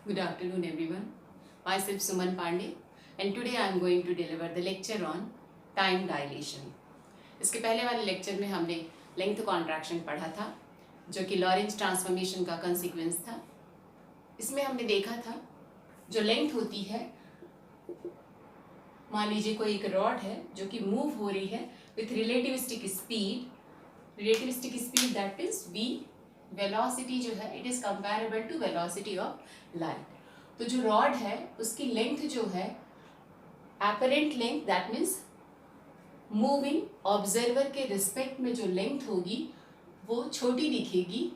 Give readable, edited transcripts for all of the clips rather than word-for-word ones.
Good afternoon, everyone. Myself Suman Pandey, and today I am going to deliver the lecture on time dilation. इसके पहले वाले lecture में हमने length contraction पढ़ा था, जो कि लॉरेंज ट्रांसफॉर्मेशन का कंसिक्वेंस था. इसमें हमने देखा था जो लेंथ होती है, मान लीजिए कोई एक रॉड है जो कि मूव हो रही है with relativistic speed that is v. Velocity जो है it is comparable to velocity of light. तो जो रॉड है उसकी लेंथ जो है apparent length that means moving observer के रिस्पेक्ट में जो लेंथ होगी वो छोटी दिखेगी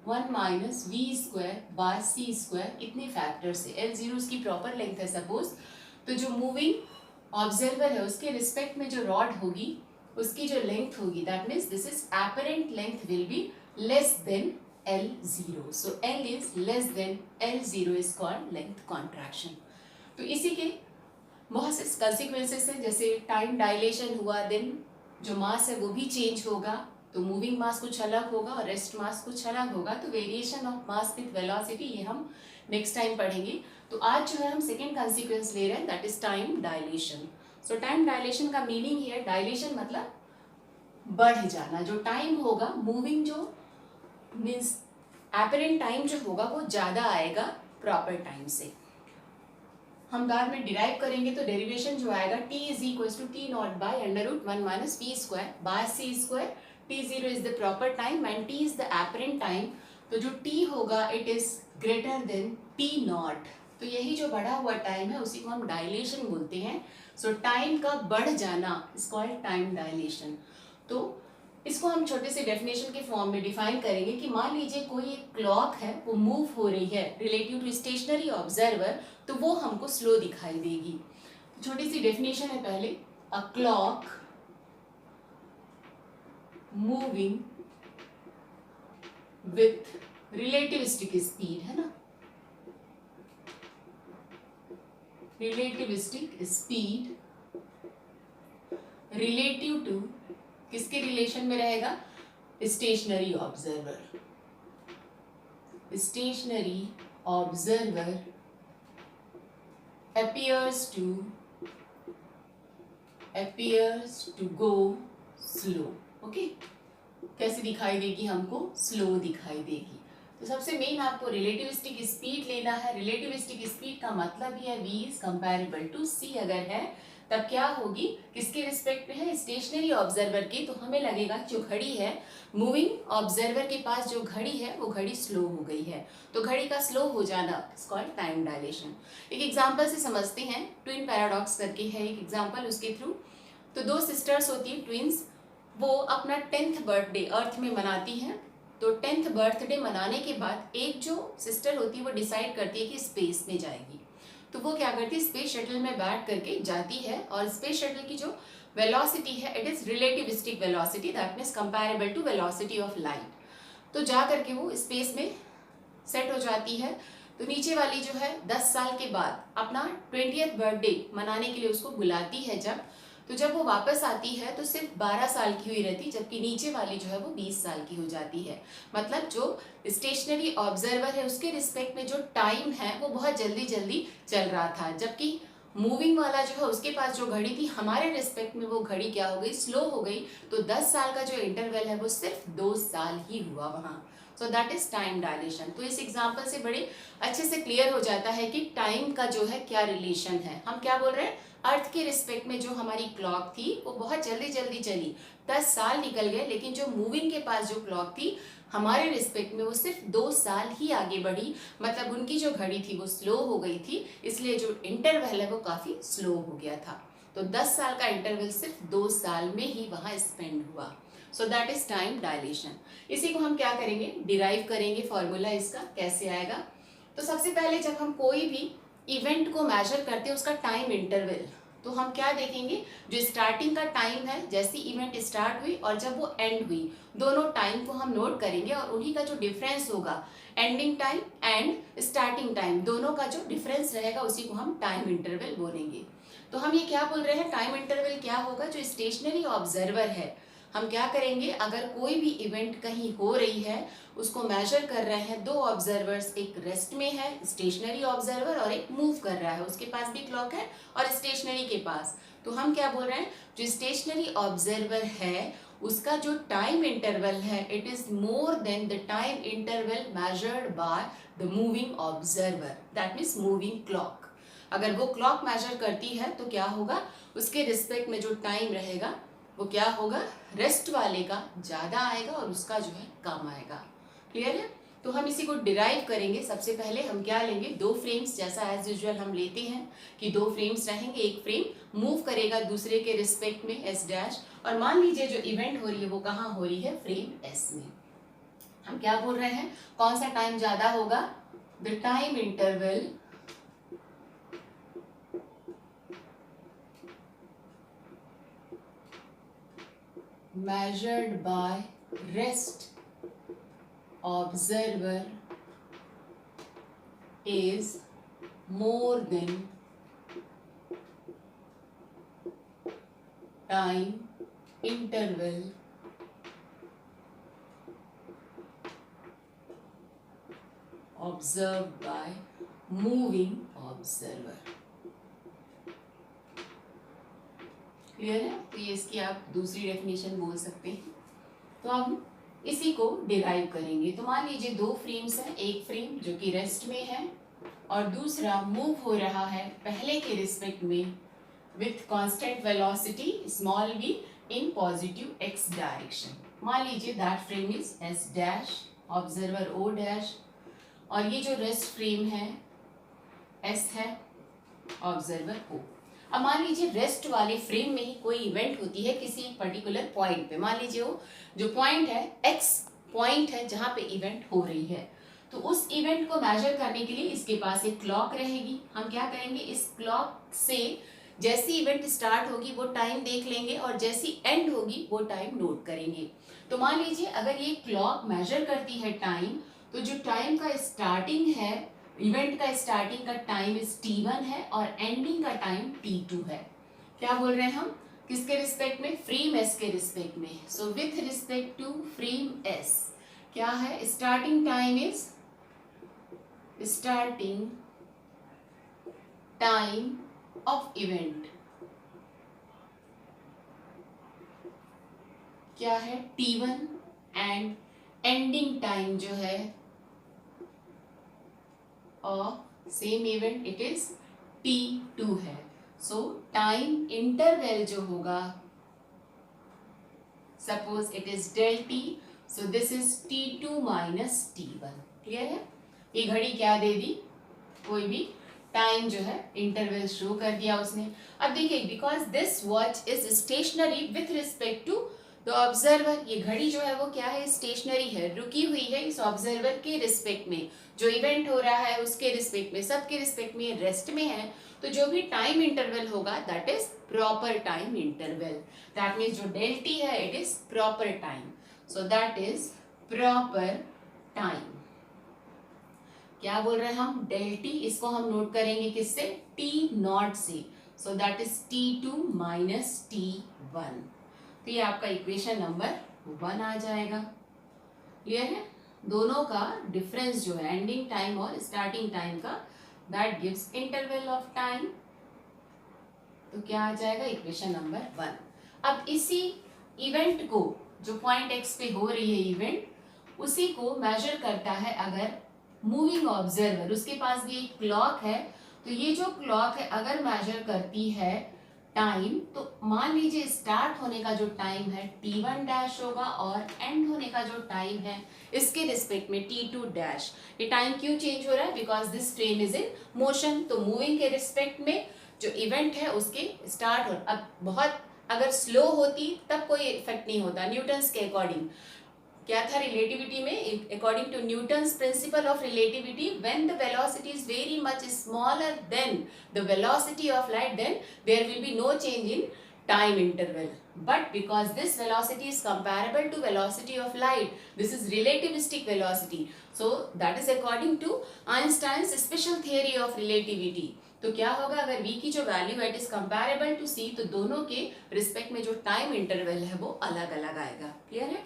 1 minus we square by C square इतने फैक्टर से. L0 उसकी प्रॉपर लेंथ है सपोज. तो जो मूविंग ऑब्जर्वर है उसके रिस्पेक्ट में जो रॉड होगी उसकी जो लेंथ होगी that means this is apparent length will be less than L0. So L is less than L0 is called length contraction. तो इसी के बहुत से consequences हैं, जैसे टाइम डायलेशन हुआ देन जो मास है वो भी चेंज होगा, तो मूविंग मास कुछ अलग होगा और रेस्ट मास कुछ अलग होगा. तो variation of mass with velocity ये हम नेक्स्ट टाइम पढ़ेंगे. तो आज जो है हम सेकेंड कॉन्सिक्वेंस ले रहे हैं that is time dilation. So time dilation का मीनिंग है, डायलेशन मतलब बढ़ जाना. जो टाइम होगा मूविंग जो मीन्स एपरेंट टाइम जो होगा वो ज़्यादा आएगा प्रॉपर टाइम से. हम बाद में डिराइव करेंगे तो डेरिवेशन जो आएगा t is equal to T naught by √1 minus we square by C square. t0 is the proper time and t is the apparent time. तो जो t होगा it is greater than t naught. तो यही जो बढ़ा हुआ time है उसी को हम डायलेशन बोलते हैं. सो टाइम का बढ़ जाना इज कॉल्ड टाइम डायलेशन. तो इसको हम छोटे से डेफिनेशन के फॉर्म में डिफाइन करेंगे कि मान लीजिए कोई एक क्लॉक है वो मूव हो रही है रिलेटिव टू स्टेशनरी ऑब्जर्वर, तो वो हमको स्लो दिखाई देगी. छोटी सी डेफिनेशन है पहले, a clock moving with relativistic speed, है ना, रिलेटिविस्टिक स्पीड रिलेटिव टू किसके रिलेशन में रहेगा, stationary observer. Stationary observer appears to go slow. Okay, कैसे दिखाई देगी हमको, स्लो दिखाई देगी. तो सबसे मेन आपको रिलेटिविस्टिक स्पीड लेना है. रिलेटिविस्टिक स्पीड का मतलब ही है v is comparable to c. अगर है तब क्या होगी, किसके रिस्पेक्ट में है, स्टेशनरी ऑब्जर्वर की. तो हमें लगेगा जो घड़ी है मूविंग ऑब्जर्वर के पास जो घड़ी है वो घड़ी स्लो हो गई है. तो घड़ी का स्लो हो जाना इज कॉल्ड टाइम डायलेशन. एक एग्जांपल से समझते हैं. ट्विन पैराडॉक्स करके है एक एग्जांपल, उसके थ्रू. तो दो सिस्टर्स होती हैं ट्विंस, वो अपना 10th बर्थडे अर्थ में मनाती हैं. तो 10th बर्थडे मनाने के बाद एक जो सिस्टर होती है वो डिसाइड करती है कि स्पेस में जाएगी. तो वो क्या करती है, स्पेस शटल में बैठ करके जाती है और स्पेस शटल की जो वेलोसिटी है it is relativistic velocity that means comparable to velocity of light. तो जा करके वो स्पेस में सेट हो जाती है. तो नीचे वाली जो है 10 साल के बाद अपना 20th बर्थडे मनाने के लिए उसको बुलाती है जब वो वापस आती है तो सिर्फ 12 साल की हुई रहती, जबकि नीचे वाली जो है वो 20 साल की हो जाती है. मतलब जो स्टेशनरी ऑब्जर्वर है उसके रिस्पेक्ट में जो टाइम है वो बहुत जल्दी जल्दी चल रहा था, जबकि मूविंग वाला जो है उसके पास जो घड़ी थी हमारे रिस्पेक्ट में वो घड़ी क्या हो गई, स्लो हो गई. तो 10 साल का जो इंटरवल है वो सिर्फ 2 साल ही हुआ वहाँ. सो दैट इज टाइम डायलेशन. तो इस एग्जाम्पल से बड़े अच्छे से क्लियर हो जाता है कि टाइम का जो है क्या रिलेशन है. हम क्या बोल रहे हैं, अर्थ के रिस्पेक्ट में जो हमारी क्लॉक थी वो बहुत जल्दी जल्दी चली, 10 साल निकल गए, लेकिन जो मूविंग के पास जो क्लॉक थी हमारे रिस्पेक्ट में वो सिर्फ 2 साल ही आगे बढ़ी. मतलब उनकी जो घड़ी थी वो स्लो हो गई थी, इसलिए जो इंटरवल है वो काफ़ी स्लो हो गया था. तो 10 साल का इंटरवल सिर्फ 2 साल में ही वहाँ स्पेंड हुआ. सो दैट इज टाइम डायलेशन. इसी को हम क्या करेंगे, डिराइव करेंगे. फॉर्मूला इसका कैसे आएगा, तो सबसे पहले जब हम कोई भी इवेंट को मेजर करते हैं उसका टाइम इंटरवल, तो हम क्या देखेंगे, जो स्टार्टिंग का टाइम है जैसी इवेंट स्टार्ट हुई और जब वो एंड हुई दोनों टाइम को हम नोट करेंगे और उन्हीं का जो डिफरेंस होगा ending time and starting time दोनों का जो डिफरेंस रहेगा उसी को हम टाइम इंटरवल बोलेंगे. तो हम ये क्या बोल रहे हैं, टाइम इंटरवल क्या होगा, जो स्टेशनरी ऑब्जर्वर है हम क्या करेंगे, अगर कोई भी इवेंट कहीं हो रही है, उसको मेजर कर रहे हैं दो ऑब्जर्वर्स, एक रेस्ट में है स्टेशनरी ऑब्जर्वर और एक मूव कर रहा है, उसके पास भी क्लॉक है और स्टेशनरी के पास, तो हम क्या बोल रहे हैं, जो स्टेशनरी ऑब्जर्वर है उसका जो टाइम इंटरवल है it is more than the time interval measured by the moving observer, that means moving clock. अगर वो क्लॉक मेजर करती है तो क्या होगा, उसके रिस्पेक्ट में जो टाइम रहेगा वो क्या होगा, रेस्ट वाले का ज़्यादा आएगा और उसका जो है कम आएगा। क्लियर है? तो हम इसी को डिराइव करेंगे। सबसे पहले हम क्या लेंगे, दो फ्रेम्स, जैसा एज यूजुअल हम लेते हैं कि दो फ्रेम्स रहेंगे, एक फ्रेम मूव करेगा दूसरे के रिस्पेक्ट में एस डैश, और मान लीजिए जो इवेंट हो रही है वो कहाँ हो रही है, फ्रेम एस में। हम क्या बोल रहे हैं, कौन सा टाइम ज़्यादा होगा, the time interval measured by rest observer is more than time interval observed by moving observer। Clear है? तो ये इसकी आप दूसरी डेफिनेशन बोल सकते हैं। तो हम इसी को डिराइव करेंगे। तो मान लीजिए दो फ्रेम्स हैं, एक फ्रेम जो कि रेस्ट में है और दूसरा मूव हो रहा है पहले के रिस्पेक्ट में with constant velocity small v in positive x direction. मान लीजिए that frame is s dash, observer o dash, और ये जो रेस्ट फ्रेम है s है, ऑब्जर्वर o। अब मान लीजिए रेस्ट वाले फ्रेम में ही कोई इवेंट होती है किसी पर्टिकुलर पॉइंट पे, मान लीजिए वो जो पॉइंट है x पॉइंट है जहाँ पे इवेंट हो रही है, तो उस इवेंट को मेजर करने के लिए इसके पास एक क्लॉक रहेगी। हम क्या करेंगे, इस क्लॉक से जैसी इवेंट स्टार्ट होगी वो टाइम देख लेंगे और जैसी एंड होगी वो टाइम नोट करेंगे। तो मान लीजिए अगर ये क्लॉक मेजर करती है टाइम, तो जो टाइम का स्टार्टिंग है, इवेंट का स्टार्टिंग का टाइम इज t1 है और एंडिंग का टाइम t2 है। क्या बोल रहे हैं हम, किसके रिस्पेक्ट में, फ्रेम s के रिस्पेक्ट में। So with respect to frame s क्या है, starting time is, starting time of event क्या है, t1 एंड एंडिंग टाइम जो है और same event it is t2 है। सो टाइम इंटरवल जो होगा, suppose it is del t, so this is t2 minus t1। Clear है? ये घड़ी क्या दे दी, कोई भी टाइम जो है इंटरवल शो कर दिया उसने। अब देखिए because this watch is stationary with respect to the observer, ये घड़ी जो है वो क्या है, स्टेशनरी है, रुकी हुई है इस ऑब्जर्वर के रिस्पेक्ट में, जो इवेंट हो रहा है उसके रिस्पेक्ट में, सबके रिस्पेक्ट में, रेस्ट में है। तो जो भी टाइम इंटरवल होगा that is proper time interval, that means जो डेल टी है it is proper time, so that is proper time. क्या बोल रहे हैं हम, डेल टी, इसको हम नोट करेंगे किससे, टी नॉट से, सो that is t2 minus t1। तो ये आपका इक्वेशन नंबर 1 आ जाएगा। क्लियर है? दोनों का डिफरेंस जो है एंडिंग टाइम और स्टार्टिंग टाइम का, that gives interval of time. तो क्या आ जाएगा, इक्वेशन नंबर 1। अब इसी इवेंट को, जो पॉइंट x पे हो रही है इवेंट, उसी को मेजर करता है अगर मूविंग ऑब्जर्वर, उसके पास भी एक क्लॉक है, तो ये जो क्लॉक है अगर मेजर करती है टाइम, तो मान लीजिए स्टार्ट होने का जो टाइम है t1 डैश होगा और एंड होने का जो टाइम है इसके रिस्पेक्ट में t2 डैश। ये टाइम क्यों चेंज हो रहा है, because this train is in motion, तो मूविंग के रिस्पेक्ट में जो इवेंट है उसके स्टार्ट हो, अब बहुत अगर स्लो होती तब कोई इफेक्ट नहीं होता। न्यूटन्स के अकॉर्डिंग क्या था रिलेटिविटी में, according to Newton's principle of relativity, when the velocity is very much smaller than the velocity of light, then there will be no change in time interval, but because this velocity is comparable to velocity of light, this is relativistic velocity, so that is according to Einstein's special theory of relativity, तो क्या होगा, अगर v की जो value it is comparable to c, तो दोनों के respect में जो टाइम इंटरवल है वो अलग अलग आएगा। क्लियर है?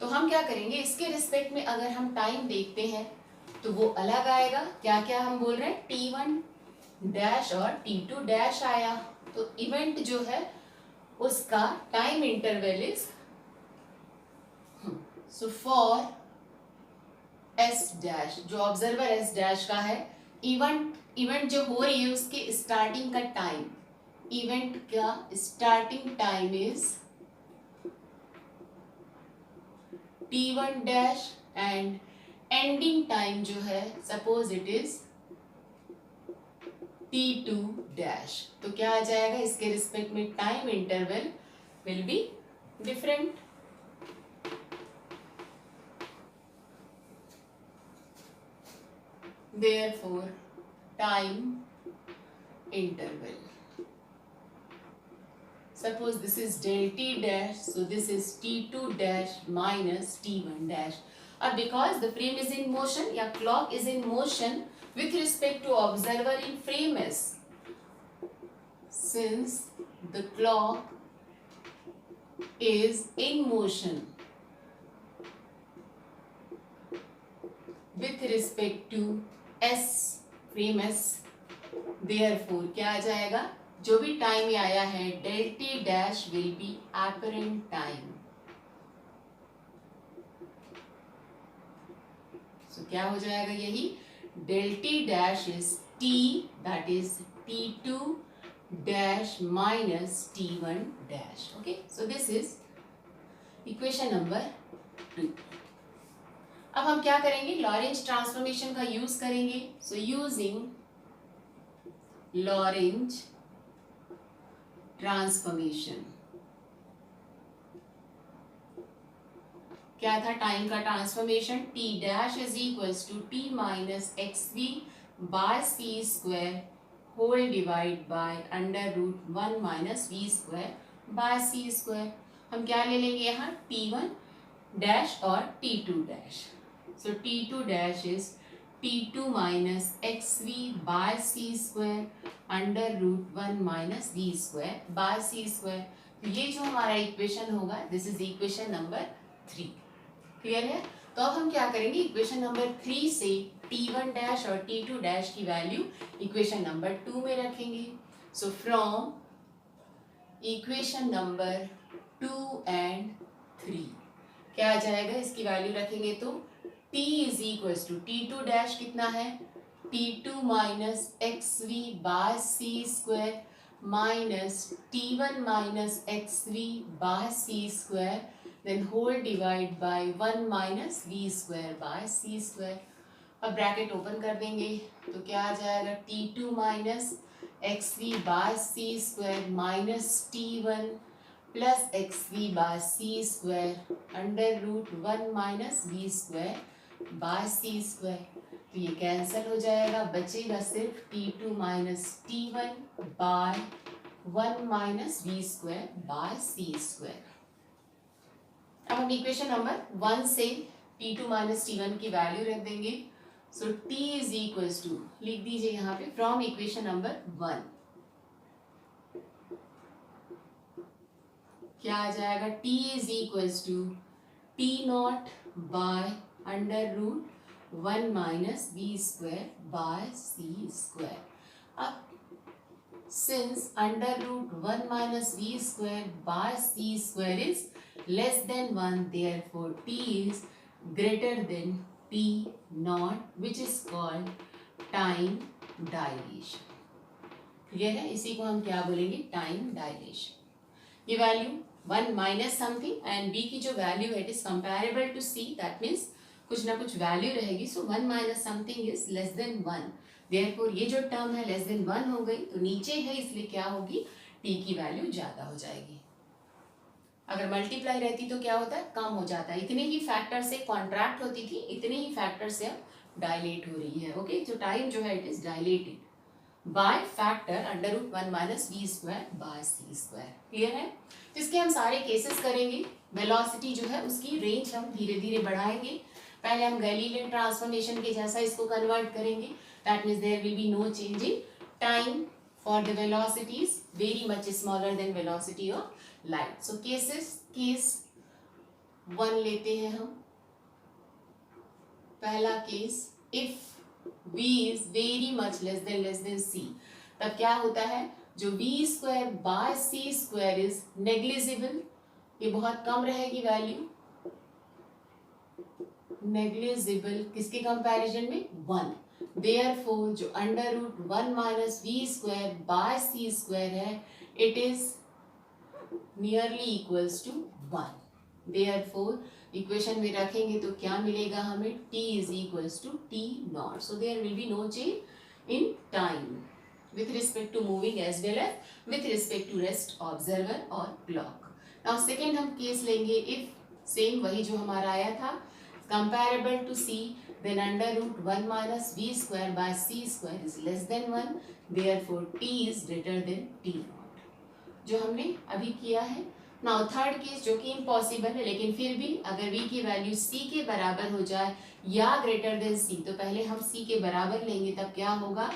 तो हम क्या करेंगे, इसके रिस्पेक्ट में अगर हम टाइम देखते हैं तो वो अलग आएगा। क्या क्या हम बोल रहे हैं, t1 डैश और t2 डैश आया, तो इवेंट जो है उसका time interval is, so for S dash, जो ऑब्जर्वर एस डैश का है, इवेंट जो हो रही है उसके स्टार्टिंग का टाइम, इवेंट का starting time is t1 dash and ending time जो है suppose it is t2 dash. तो क्या आ जाएगा, इसके रिस्पेक्ट में time interval will be different. Therefore, time interval. Suppose this is del t dash, so this is t2 dash minus t1 dash. Because the frame is in motion, या clock is in motion with respect to observer in frame s. Since the clock is in motion with respect to s, frame s, therefore क्या आ जाएगा, जो भी time आया है del t dash will be apparent time. So क्या हो जाएगा, यही del t dash is t, that is t2 dash minus t1 dash. Okay, so this is equation number 2. अब हम क्या करेंगे, लॉरेंज ट्रांसफॉर्मेशन का यूज करेंगे। सो यूजिंग लॉरेंज ट्रांसफॉर्मेशन, क्या था टाइम का transformation, t dash is equals to t minus xv by c square whole divide by under root 1 minus v square by c square. हम क्या ले लेंगे यहाँ, t1 डैश और t2 dash. So t2 dash is t2 minus xv by c square under root 1 minus v square by c square। तो ये जो हमारा इक्वेशन होगा, this is equation number 3। Clear है? तो अब हम क्या करेंगे, इक्वेशन नंबर 3 से t1 डैश और t2 डैश की वैल्यू इक्वेशन नंबर 2 में रखेंगे। So from equation number 2 and 3 क्या आ जाएगा, इसकी वैल्यू रखेंगे तो t is equal to t2 dash कितना है, t2 minus xv by c square minus t1 minus xv by c square then whole divide by 1 minus v square by c square. अब bracket open कर देंगे तो क्या आ जाएगा, t2 minus xv by c square minus t1 plus xv by c square under root 1 minus v square by C square. तो ये cancel हो जाएगा, बचेगा सिर्फ t2 minus t1 by 1 minus v square by C square. अब हम equation number 1 से t2 minus t1 की वैल्यू रख देंगे। सो t इज इक्वल टू, लिख दीजिए यहाँ पे फ्रॉम इक्वेशन नंबर 1 क्या आ जाएगा, t is equal to t naught by under root 1 minus we square by C square. अब since under root 1 minus we square by C square is less than 1, therefore t is greater than t naught which is called time dilation। Clear है? इसी को हम क्या बोलेंगे, time dilation. ये value 1 minus something and b की जो value है it is comparable to c, that means कुछ ना कुछ वैल्यू रहेगी। So 1 minus something is less than 1, therefore ये जो टर्म है लेस देन 1 हो गई, तो नीचे है इसलिए क्या होगी, t की वैल्यू ज्यादा हो जाएगी। अगर मल्टीप्लाई रहती तो क्या होता है, कम हो जाता है। इतने ही फैक्टर से कॉन्ट्रैक्ट होती थी, इतने ही फैक्टर से अब डायलेट हो रही है। ओके, जो टाइम जो है it is dilated by factor under root 1 minus we square by C square. Clear है? इसके हम सारे केसेस करेंगे। वेलोसिटी जो है उसकी रेंज हम धीरे धीरे बढ़ाएंगे। पहले हम गैलीलियन ट्रांसफॉर्मेशन के जैसा इसको कन्वर्ट करेंगे, that means there will be no change in time for the velocity is very much smaller than velocity of light. So case 1 लेते हैं हम. पहला case, if v is very much less than c, तब क्या होता है, जो v square by c square is negligible, ये बहुत कम रहेगी वैल्यू, नेग्लिजिबल किसके कंपैरिजन में, 1. देयरफॉर जो under root 1 minus we square by C square है, it is nearly equals to 1. Therefore equation में रखेंगे तो क्या मिलेगा हमें, t is equals to t naught. So there will be no change in time with respect to moving as well as with respect to rest observer or clock. Now second हम case लेंगे, if same वही जो हमारा आया था, comparable to c, then under root 1 minus v square by c square is less than 1, therefore t is greater than t naught, जो हमने अभी किया है. Now थर्ड केस जो कि इम्पॉसिबल है, लेकिन फिर भी अगर v की वैल्यू c के बराबर हो जाए या ग्रेटर देन c, तो पहले हम c के बराबर लेंगे, तब क्या होगा,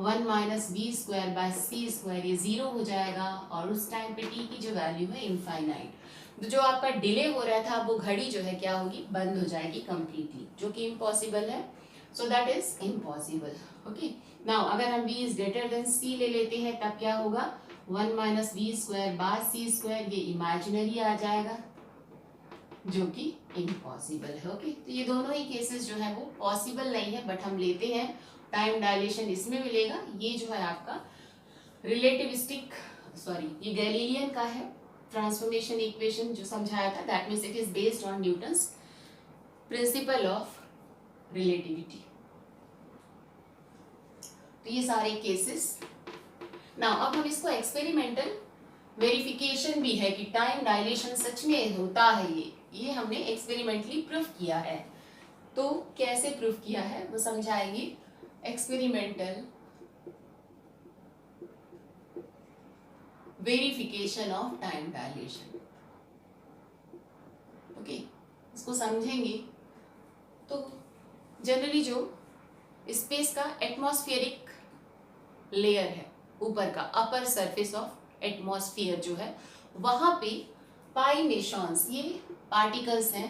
1 minus we square by C square, ये 0 हो जाएगा, और उस टाइम पे t की जो वैल्यू है इनफाइनाइट. तो जो आपका डिले हो रहा था वो घड़ी जो है क्या होगी, बंद हो जाएगी कंप्लीटली, जो कि इम्पॉसिबल है. So that is impossible. Okay, now अगर हम v is greater than c ले लेते हैं, तब क्या होगा, 1 minus we square by C square, ये इमेजिनरी आ जाएगा, जो कि इम्पॉसिबल है. ओके, तो ये दोनों ही केसेस जो है वो पॉसिबल नहीं है, बट हम लेते हैं. टाइम डायलेशन इसमें मिलेगा. ये जो है आपका रिलेटिविस्टिक, सॉरी ये गैलीलियन का है ट्रांसफॉर्मेशन इक्वेशन जो समझाया था, that means it is based on Newton's principle of relativity. तो ये सारे केसेस. नाउ अब हम इसको एक्सपेरिमेंटल वेरिफिकेशन भी है कि टाइम डायलेशन सच में होता है, ये हमने एक्सपेरिमेंटली प्रूफ किया है. तो कैसे प्रूफ किया है वो समझाएंगे. Experimental verification of time dilation. Okay, इसको समझेंगे तो जनरली जो स्पेस का एटमॉस्फेरिक लेयर है, ऊपर का अपर सरफेस ऑफ एटमॉस्फेयर जो है, वहां पे पाई मेसॉन्स, ये पार्टिकल्स हैं,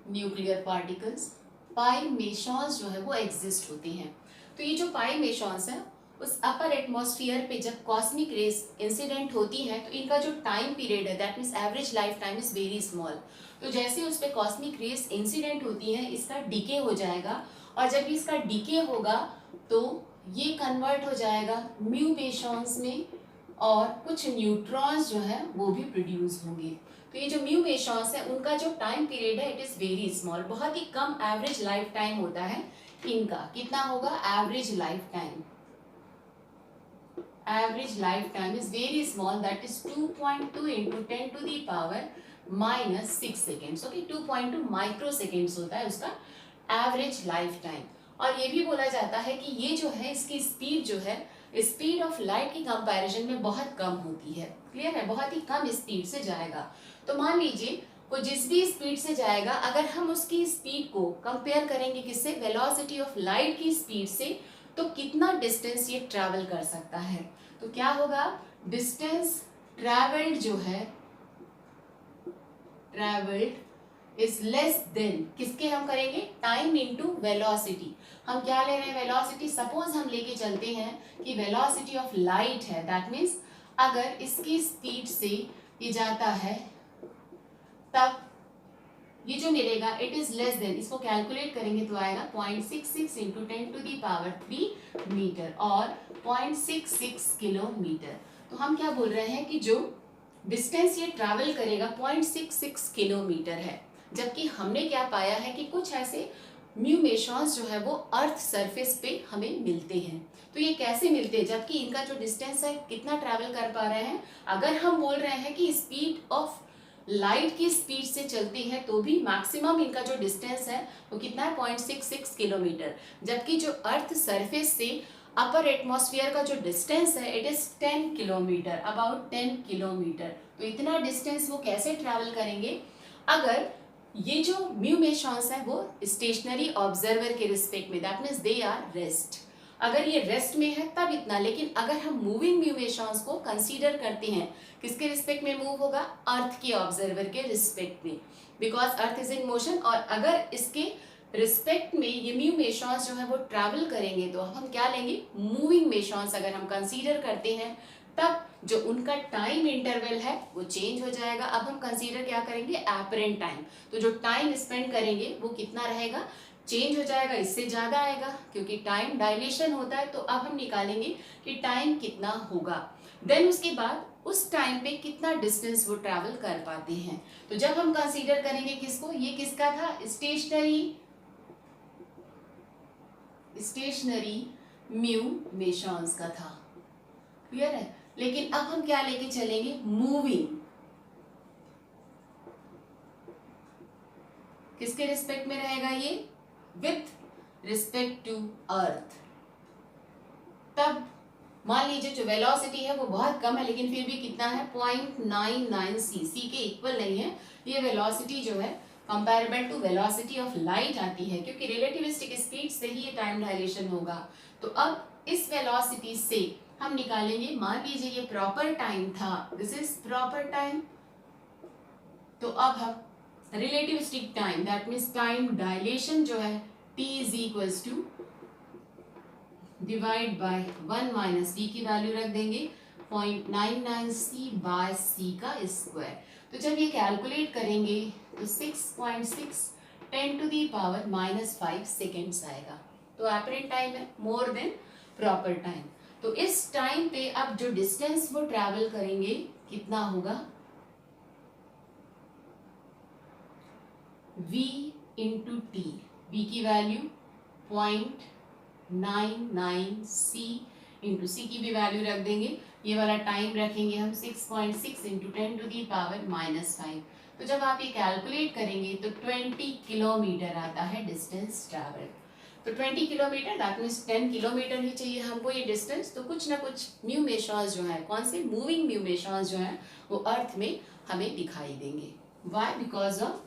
न्यूक्लियर पार्टिकल्स, पाई मेसॉन्स जो है वो एग्जिस्ट होते हैं. तो ये जो पाई मेसॉन्स है, उस अपर एटमॉस्फेयर पे जब कॉस्मिक रेज इंसिडेंट होती है, तो इनका जो टाइम पीरियड है, that means average life time is very small. तो जैसे उस पे कॉस्मिक रेज इंसिडेंट होती है, इसका डिके हो जाएगा, और जब इसका डिके होगा तो ये कन्वर्ट हो जाएगा म्यू मेसॉन्स में, और कुछ न्यूट्रॉन्स जो है वो भी प्रोड्यूस होंगे. तो ये जो म्यू मेसॉन्स है, उनका जो टाइम पीरियड है, इट इज वेरी स्मॉल, बहुत ही कम एवरेज लाइफ टाइम होता है इनका. कितना होगा average life time, average life time is very small, that is 2.2 into 10 to the power minus 6 seconds. Okay, 2.2 micro seconds होता है उसका एवरेज लाइफ टाइम. और ये भी बोला जाता है कि ये जो है, इसकी स्पीड जो है, स्पीड ऑफ लाइट की कंपैरिजन में बहुत कम होती है. क्लियर है, बहुत ही कम स्पीड से जाएगा. तो मान लीजिए वो जिस भी स्पीड से जाएगा, अगर हम उसकी स्पीड को कंपेयर करेंगे किससे, वेलोसिटी ऑफ लाइट की स्पीड से, तो कितना डिस्टेंस ये ट्रैवल कर सकता है. तो क्या होगा, डिस्टेंस ट्रैवल्ड जो है, ट्रैवल्ड इज लेस देन, किसके हम करेंगे, टाइम इनटू वेलोसिटी. हम क्या ले रहे हैं, वेलोसिटी. सपोज हम लेके चलते हैं कि वेलोसिटी ऑफ लाइट है, दैट मीन्स अगर इसकी स्पीड से ये जाता है, तब ये जो मिलेगा इट इज लेस देन, इसको कैलकुलेट करेंगे तो आएगा 0.66 into 10 to the power 3 metre और 0.66 किलोमीटर. तो हम क्या बोल रहे हैं कि जो डिस्टेंस ये ट्रैवल करेगा 0.66 किलोमीटर है, जबकि हमने क्या पाया है कि कुछ ऐसे म्यू मेसॉन्स जो है वो अर्थ सरफेस पे हमें मिलते हैं. तो ये कैसे मिलते हैं, जबकि इनका जो डिस्टेंस है कितना ट्रैवल कर पा रहे हैं. अगर हम बोल रहे हैं कि स्पीड ऑफ लाइट की स्पीड से चलती है, तो भी मैक्सिमम इनका जो डिस्टेंस है वो कितना है, 0.66 किलोमीटर, जबकि जो अर्थ सरफेस से अपर एटमॉस्फेयर का जो डिस्टेंस है, it is 10 kilometre, about 10 kilometre. तो इतना डिस्टेंस वो कैसे ट्रैवल करेंगे, अगर ये जो म्यू मेसॉन्स है वो स्टेशनरी ऑब्जर्वर के रिस्पेक्ट में, that means they are rest. अगर ये रेस्ट में है तब इतना, लेकिन अगर हम मूविंग म्यूमेशंस को कंसीडर करते हैं, किसके रिस्पेक्ट में मूव होगा, अर्थ के ऑब्जर्वर के रिस्पेक्ट में, because earth is in motion, और अगर इसके रिस्पेक्ट में ये म्यूमेशंस जो है वो ट्रैवल करेंगे तो हम क्या लेंगे, मूविंग मेशंस अगर हम कंसीडर करते हैं तब जो उनका टाइम इंटरवल है वो चेंज हो जाएगा। अब हम कंसीडर क्या करेंगे, एपरेंट टाइम, तो जो टाइम स्पेंड करेंगे वो कितना रहेगा, चेंज हो जाएगा, इससे ज्यादा आएगा, क्योंकि टाइम डायलेशन होता है। तो अब हम निकालेंगे कि टाइम कितना होगा, देन उसके बाद उस टाइम पे कितना डिस्टेंस वो ट्रैवल कर पाते हैं। तो जब हम कंसीडर करेंगे किसको, ये किसका था, स्टेशनरी म्यूमेशंस का था, क्लियर है। लेकिन अब हम क्या लेके चलेंगे, मूविंग, किसके रिस्पेक्ट में रहेगा ये, विथ रिस्पेक्ट टू अर्थ। तब मान लीजिए जो वेलोसिटी है वो बहुत कम है, लेकिन फिर भी कितना है, 0.99 सी के इक्वल नहीं है। ये वेलोसिटी जो है comparable to velocity of light आती है, क्योंकि रिलेटिविस्टिक स्पीड से ही ये टाइम डायलेशन होगा। तो अब इस वेलोसिटी से हम निकालेंगे, मान लीजिए ये प्रॉपर टाइम था, दिस इज प्रॉपर टाइम, तो अब हम relativistic time, that means time dilation जो है, t is equals to divide by 1 minus d की वैल्यू रख देंगे 0.99 सी बाय सी का स्क्वायर। तो जब ये कैलकुलेट करेंगे तो 6.6 10 टू दी पावर -5 सेकेंड्स आएगा। तो एपरेंट टाइम है मोर देन प्रॉपर टाइम। तो इस टाइम पे अब जो डिस्टेंस वो ट्रैवल करेंगे कितना होगा, v इंटू टी, v की वैल्यू 0.99 c इंटू सी की भी वैल्यू रख देंगे, ये वाला टाइम रखेंगे हम 6.6 इंटू 10 टू दी पावर -5। तो जब आप ये कैलकुलेट करेंगे तो 20 किलोमीटर आता है डिस्टेंस ट्रैवल। तो 20 किलोमीटर दैट मीन्स 10 किलोमीटर ही चाहिए हमको ये डिस्टेंस। तो कुछ ना कुछ म्यूमेशंस जो है, कौन से, मूविंग म्यूमेशंस जो है वो अर्थ में हमें दिखाई देंगे। Why, because of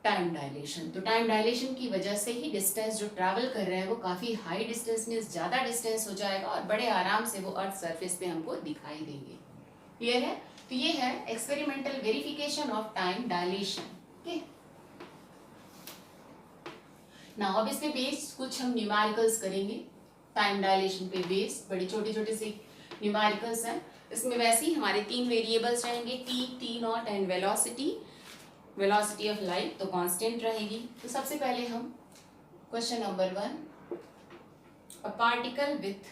time dilation. तो टाइम डायलेशन की वजह से ही डिस्टेंस जो ट्रैवल कर रहे हैं वो काफ़ी हाई डिस्टेंस में ज़्यादा डिस्टेंस हो जाएगा और बड़े आराम से वो अर्थ सरफेस पे हमको दिखाई देंगे। क्लियर है। तो ये है experimental verification of time dilation. Okay, now अब इस पे बेस्ड कुछ हम न्यूमेरिकल्स करेंगे। टाइम डायलेशन पे बेस्ड बड़े छोटे छोटे से न्यूमेरिकल्स हैं। इसमें वैसे ही हमारे 3 वेरिएबल्स रहेंगे, T not and velocity of light तो कांस्टेंट रहेगी। तो सबसे पहले हम question number 1, a particle with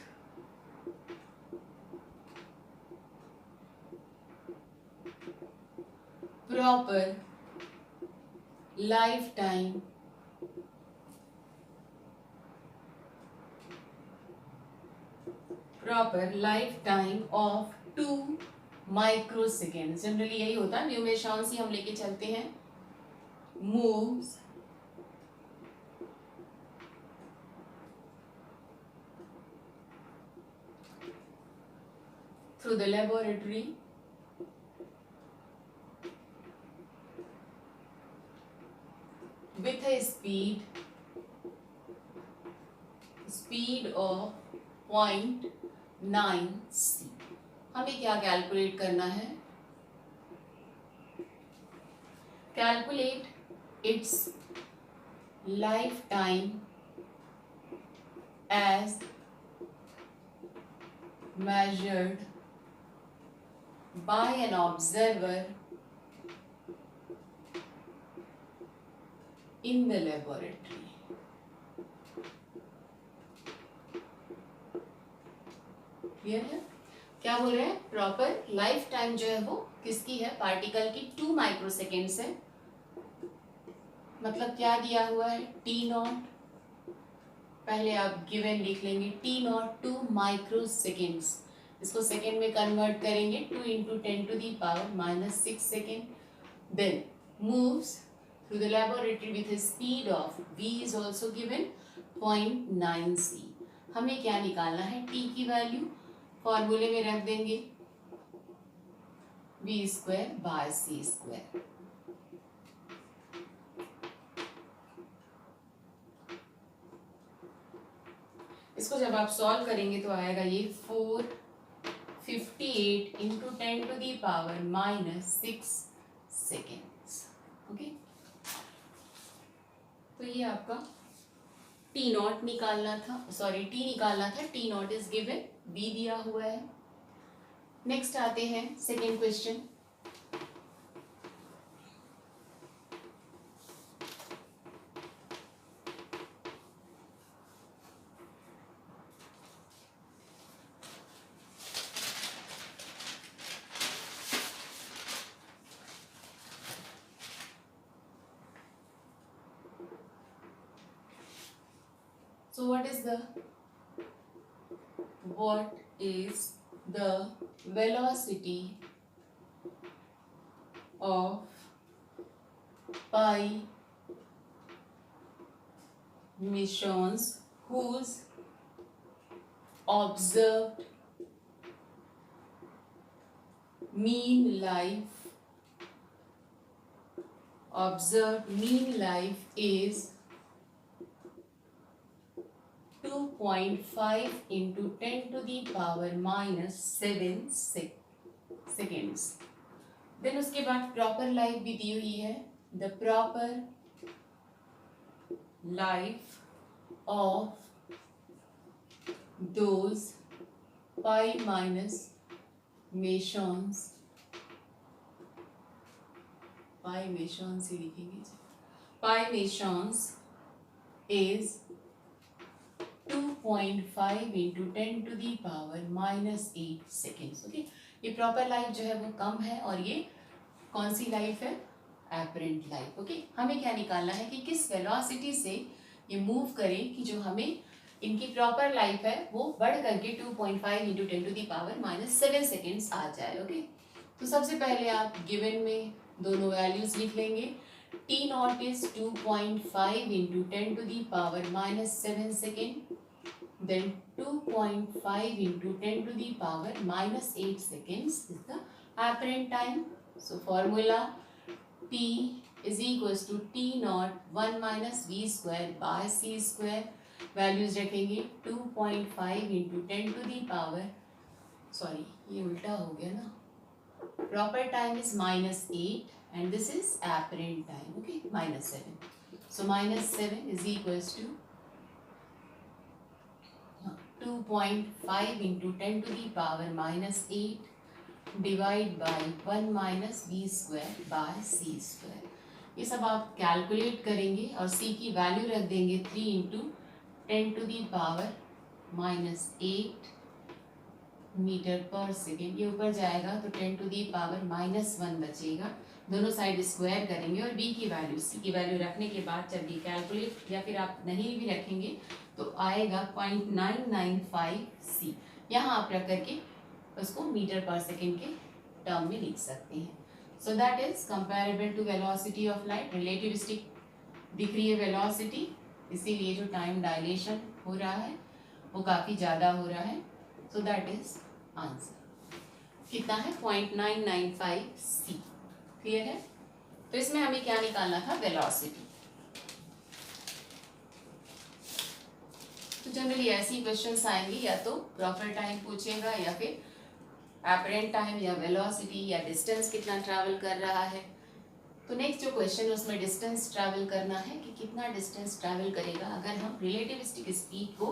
proper life time of 2 microsecond, generally यही होता है, म्यूमेशंस ही हम लेके चलते हैं, moves through the laboratory with a speed of 0.9 c। हमें क्या कैलकुलेट करना है, calculate its life time as measured by an observer in the laboratory। Clear है। क्या बोल रहे हैं, प्रॉपर लाइफ टाइम जो है वो किसकी है, पार्टिकल की 2 माइक्रोसेकेंड्स है। मतलब क्या दिया हुआ है, टी नॉट, पहले आप गिवन लिख लेंगे, टी नॉट 2 माइक्रोसेकेंड्स, इसको सेकेंड में कन्वर्ट करेंगे, 2 into 10 to the power -6 second. Then moves through the laboratory with speed of v is also given 0.9 c। हमें क्या निकालना है, t की वैल्यू फॉर्मूले में रख देंगे, v² बाय c²। इसको इसको जब आप सॉल्व करेंगे तो आएगा ये 458 into 10 to the power -6 seconds. Okay, तो ये आपका टी नॉट निकालना था, सॉरी टी निकालना था, t naught is given, b दिया हुआ है। नेक्स्ट आते हैं second question. So what is the velocity of pi missions whose observed mean life is 2.5 into 10 to the power -7 seconds। Then उसके बाद प्रॉपर लाइफ भी दी हुई है। The proper life of those pi minus mesons ही लिखेंगे, pi mesons is 2.5 into 10 to the power -8 seconds। Okay, ये proper life जो है वो कम है और ये कौन सी लाइफ है? Apparent life. ओके, हमें क्या निकालना है कि किस वेलोसिटी से ये मूव करें कि जो हमें इनकी प्रॉपर लाइफ है वो बढ़ करके 2.5 into 10 to the power -7 seconds आ जाए। ओके, तो सबसे पहले आप गिवन में दोनों वैल्यूज लिख लेंगे। T naught is 2.5 into 10 to the power -7 second, then 2.5 into 10 to the power -8 seconds is the apparent time। So formula P is equals to T naught 1 minus V square by C square। Values रखेंगे 2.5 into 10 to the power, sorry ये उल्टा हो गया ना, proper time is -8 and this is apparent time। okay, -7, so -7 is equals to 2.5 into 10 to the power -8 divide by 1 minus v square by c square। ये सब आप calculate करेंगे और c की वैल्यू रख देंगे 3 into 10 to the power -8 metre पर सेकेंड। ये ऊपर जाएगा तो 10 to the power -1 बचेगा, दोनों साइड स्क्वायर करेंगे और b की वैल्यू c की वैल्यू रखने के बाद जब ये कैलकुलेट या फिर आप नहीं भी रखेंगे तो आएगा 0.995 c। यहाँ आप रख करके उसको मीटर पर सेकेंड के टर्म में लिख सकते हैं। So that is comparable to velocity of light. Relativistic दिख रही है वेलोसिटी, इसीलिए जो टाइम डायलेशन हो रहा है वो काफ़ी ज़्यादा हो रहा है। सो दैट इज आंसर कितना है? 0.995 c। क्लियर है? तो इसमें हमें क्या निकालना था? वेलोसिटी। तो जनरली ऐसे ही क्वेश्चंस आएंगे, या तो प्रॉपर टाइम पूछेगा या फिर एपरेंट टाइम या वेलोसिटी या डिस्टेंस कितना ट्रैवल कर रहा है। तो नेक्स्ट जो क्वेश्चन है उसमें डिस्टेंस ट्रैवल करना है कि कितना डिस्टेंस ट्रैवल करेगा अगर हम रिलेटिविस्टिक स्पीड को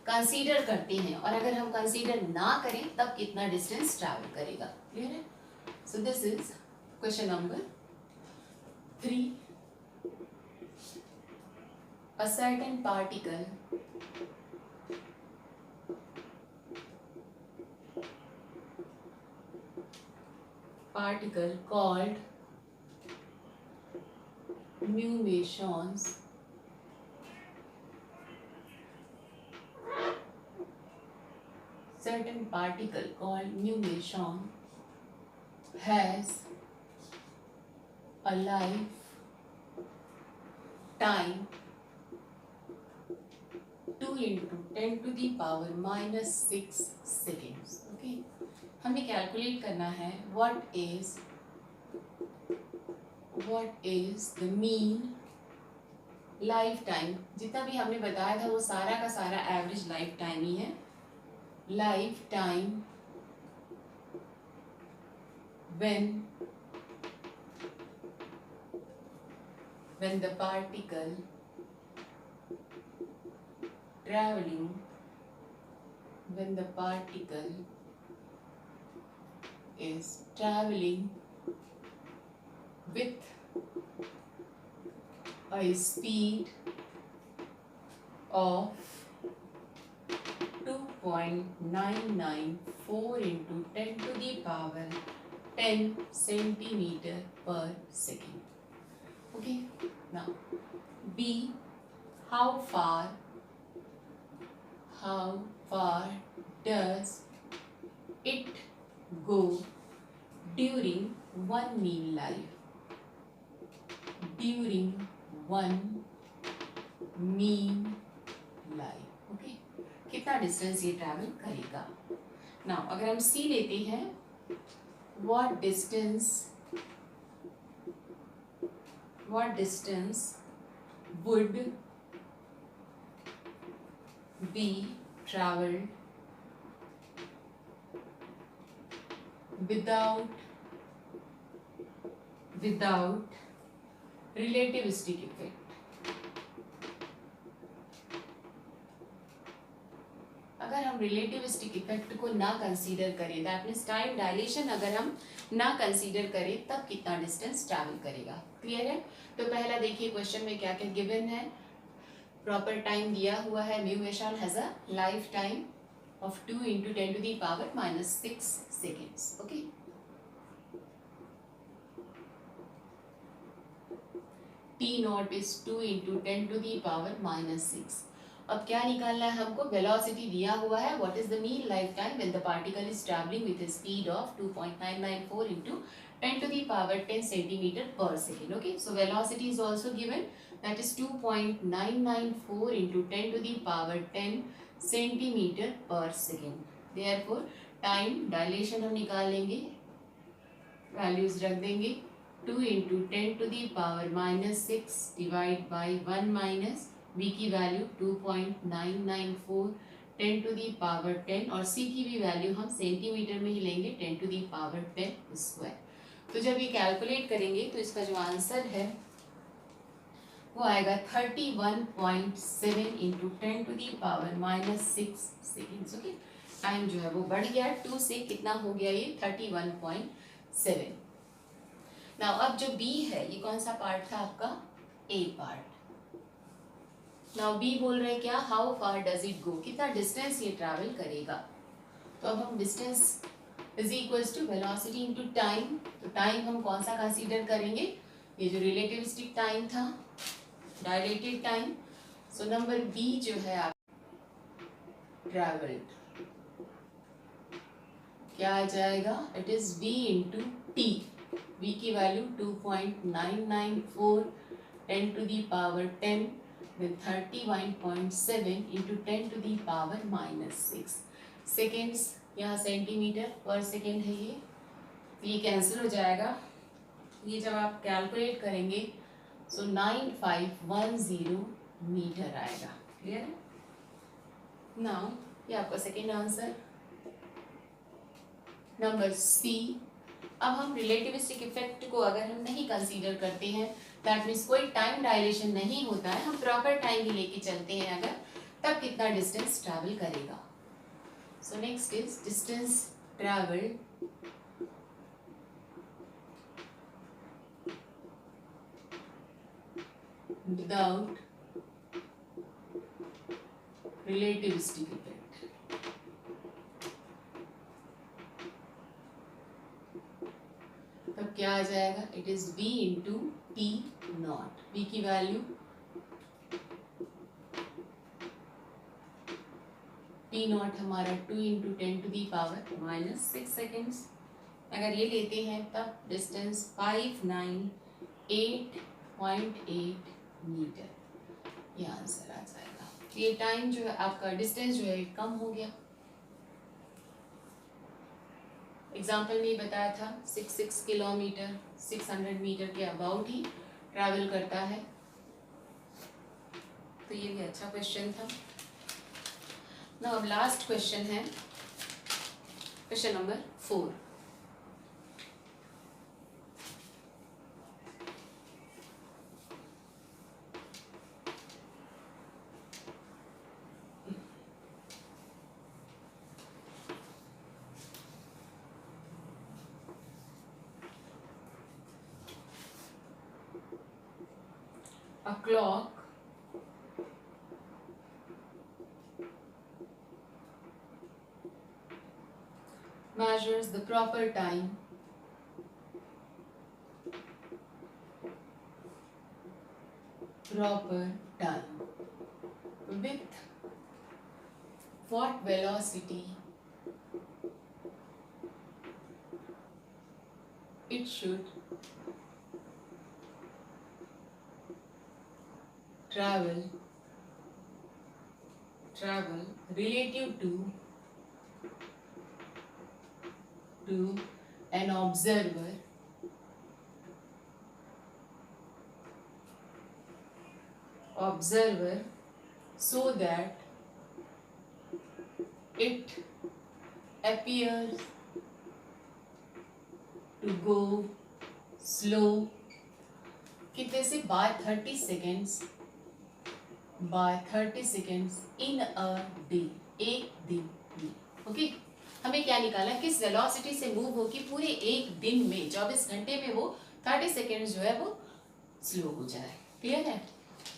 कंसीडर करते हैं, और अगर हम कंसीडर ना करें तब कितना डिस्टेंस ट्रैवल करेगा। क्लियर है? सो this is question number 3। A certain particle called mu mesons has a life time 2 into 10 to the power -6 seconds। Okay, हमें कैलकुलेट करना है what is the mean life time जितना भी हमने बताया था वो सारा का सारा एवरेज लाइफ टाइम ही है. Life time when the particle traveling when the particle is traveling with a speed of 2.994 into 10 to the power 10 centimeter per second. Okay, now B, how far does it go during one mean life? During one mean life. Okay, कितना distance ये travel करेगा. Now अगर हम C लेते हैं, what distance would be traveled without relativistic effect? अगर हम relativistic effect को ना कंसीडर करें, दैट मीन्स टाइम डायलेशन अगर हम ना कंसीडर करें, तब कितना डिस्टेंस ट्रैवल करेगा. क्लियर है. तो पहला देखिए क्वेश्चन में क्या क्या गिवन है. प्रॉपर टाइम दिया हुआ है. म्यू एशाल has a lifetime of 2 into 10 to the power -6 seconds. Okay, T naught is 2 into 10 to the power -6. अब क्या निकालना है हमको. वेलोसिटी दिया हुआ है. What is the mean life time when the particle is travelling with a speed of 2.994 into 10 to the power 10 centimeter per second. Okay, so velocity is also given, that is 2.994 into 10 to the power 10 centimeter per second. Therefore time dilation हम निकालेंगे, values रख देंगे. 2 into 10 to the power -6 divide by 1 minus v की value 2.994 10 to the power 10 और c की भी value हम centimetre में ही लेंगे 10 to the power 10 स्क्वायर. तो जब ये कैलकुलेट करेंगे तो इसका जो आंसर है वो आएगा 31.7 into 10 to the power -6 seconds. Okay, time जो है वो बढ़ गया 2 से, कितना हो गया ये 31.7. नाउ अब जो B है ये कौन सा पार्ट था आपका, A पार्ट. नाउ बी बोल रहे क्या, how far does it go, कितना डिस्टेंस ये ट्रैवल करेगा. तो अब हम distance is equals to velocity into time. तो टाइम हम कौन सा कंसीडर करेंगे, ये जो रिलेटिविस्टिक टाइम था, dilated time. So number b जो है आप ट्रैवल्ड, क्या आ जाएगा, it is v into t. v की value 2.994 10 to the power 10 with 31.7 into 10 to the power -6 seconds. यहाँ सेंटीमीटर पर सेकेंड है ये कैंसिल हो जाएगा. ये जब आप कैलकुलेट करेंगे सो 9510 मीटर आएगा. क्लियर है. नाउ ये आपका सेकेंड आंसर. Number C. अब हम रिलेटिविस्टिक इफेक्ट को अगर हम नहीं कंसीडर करते हैं, दैट मीन्स कोई टाइम डायलेशन नहीं होता है, हम प्रॉपर टाइम ही लेके चलते हैं अगर, तब कितना डिस्टेंस ट्रैवल करेगा. So next is distance travel without relativistic effect. तब क्या आ जाएगा, it is v into t naught. v की वैल्यू टी नॉट हमारा 2 into 10 to the power -6 seconds. अगर ये लेते हैं तब डिस्टेंस 598.8 मीटर, ये आंसर आ जाएगा. ये टाइम जो है आपका, डिस्टेंस जो है कम हो गया. एग्जाम्पल में बताया था 6 किलोमीटर 600 मीटर के अबाउट ही ट्रैवल करता है. तो ये भी अच्छा क्वेश्चन था ना। अब लास्ट क्वेश्चन है question number 4। A clock measures the proper time with what velocity it should travel relative to an observer so that it appears to go slow कितने से by 30 seconds in a day, एक दिन में। Okay, हमें क्या निकाला, किस velocity से मूव होगी पूरे एक दिन में, 24 घंटे में वो 30 सेकेंड्स जो है वो स्लो हो जाए। क्लियर है?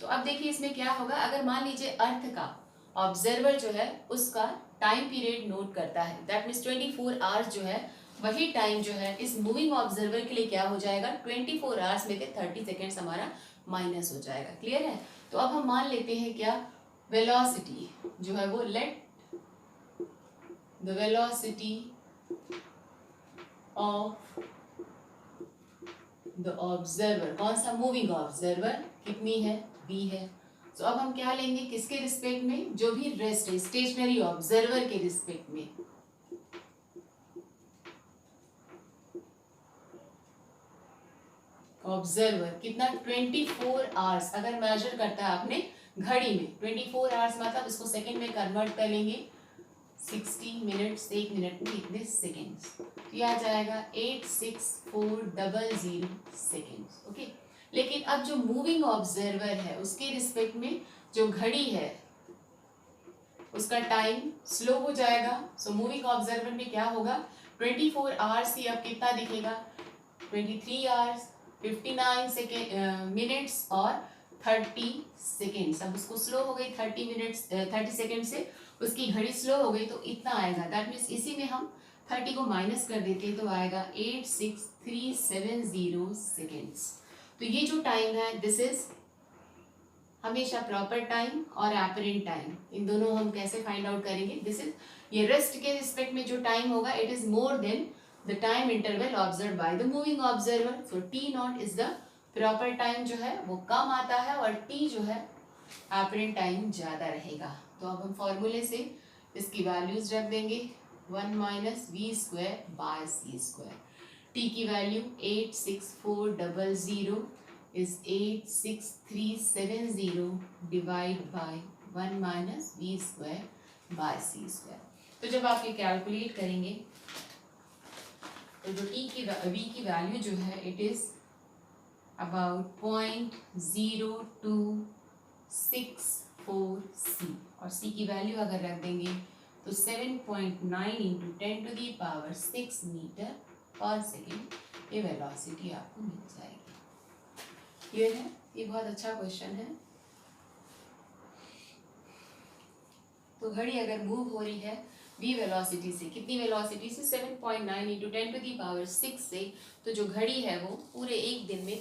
तो अब देखिए इसमें क्या होगा, अगर मान लीजिए अर्थ का ऑब्जर्वर जो है उसका टाइम पीरियड नोट करता है, दैट मीन्स 24 आवर्स जो है, वही टाइम जो है इस मूविंग ऑब्जर्वर के लिए क्या हो जाएगा, 24 आवर्स में से 30 सेकेंड्स हमारा माइनस हो जाएगा। क्लियर है? तो अब हम मान लेते हैं क्या, वेलोसिटी जो है वो, let the velocity of the observer, कौन सा, मूविंग ऑब्जर्वर, कितनी है, v है। तो अब हम क्या लेंगे, किसके रिस्पेक्ट में, जो भी रेस्ट है स्टेशनरी ऑब्जर्वर के रिस्पेक्ट में। ऑब्जर्वर कितना, 24 आवर्स अगर मेजर करता है आपने घड़ी में, 24 आवर्स मतलब इसको सेकंड में कन्वर्ट कर लेंगे, 60 मिनट्स, एक मिनट में कितने सेकेंड्स, तो ये आ जाएगा 86400 सेकेंड्स। ओके, लेकिन अब जो मूविंग ऑब्जर्वर है उसके रिस्पेक्ट में जो घड़ी है उसका टाइम स्लो हो जाएगा। सो मूविंग ऑब्जर्वर में क्या होगा, 24 आवर्स ही अब कितना दिखेगा, 23 आवर्स 59 मिनट्स और 30 सेकेंड्स। अब उसको स्लो हो गई 30 मिनट्स 30 सेकेंड से उसकी घड़ी स्लो हो गई तो इतना आएगा, दैट मीन्स इसी में हम 30 को माइनस कर देते हैं तो आएगा 86370 सेकेंड्स। तो ये जो टाइम है दिस इज हमेशा प्रॉपर टाइम और एपरेंट टाइम, इन दोनों हम कैसे फाइंड आउट करेंगे, दिस इज ये रेस्ट के रिस्पेक्ट में जो टाइम होगा it is more than the time interval observe by the moving observer. So T naught is the proper time जो है वो कम आता है और टी जो है एपरेंट टाइम ज्यादा रहेगा। तो अब हम फॉर्मूले से इसकी वैल्यूज रख देंगे, 1 minus we square by C square. T की value 86400 is 86370 divide by 1 minus we square by C square. तो जब आप ये कैलकुलेट करेंगे तो जो वी की वैल्यू जो है इट इज अबाउट 0.0264 सी, और सी की वैल्यू अगर रख देंगे तो 7.9 इंटू 10⁻6 मीटर पर सेकेंड ये वेलोसिटी आपको मिल जाएगी। क्लियर है? ये बहुत अच्छा क्वेश्चन है। तो घड़ी अगर मूव हो रही है v वेलोसिटी से, कितनी वेलोसिटी से, 7.9 इंटू 10⁻6 से, तो जो घड़ी है वो पूरे एक दिन में